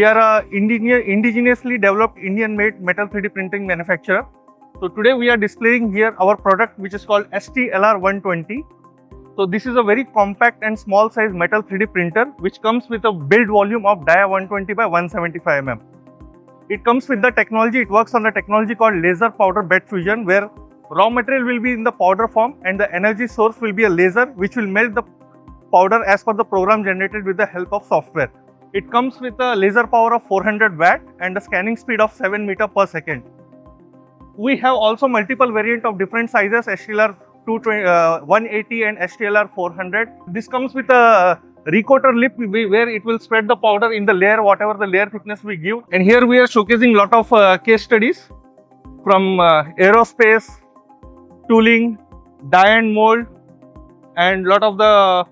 We are a indigenously developed Indian-made metal 3D printing manufacturer. So today we are displaying here our product which is called STLR 120. So this is a very compact and small size metal 3D printer which comes with a build volume of dia 120 by 175 mm. It comes with the technology, it works on the technology called laser powder bed fusion, where raw material will be in the powder form and the energy source will be a laser which will melt the powder as per the program generated with the help of software. It comes with a laser power of 400 watt and a scanning speed of 7 meter per second. We have also multiple variant of different sizes, STLR 180 and STLR 400. This comes with a recoater lip where it will spread the powder in the layer, whatever the layer thickness we give. And here we are showcasing lot of case studies from aerospace, tooling, die and mold, and lot of the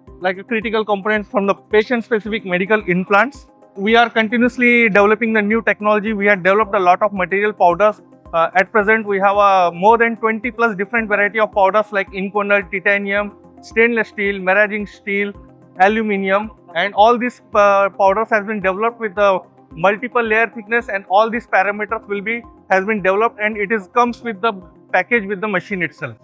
critical components from the patient specific medical implants. We are continuously developing the new technology. We have developed a lot of material powders. At present we have more than 20 plus different variety of powders like inconel, titanium, stainless steel, maraging steel, aluminium, and all these powders has been developed with the multiple layer thickness, and all these parameters has been developed, and it comes with the package with the machine itself.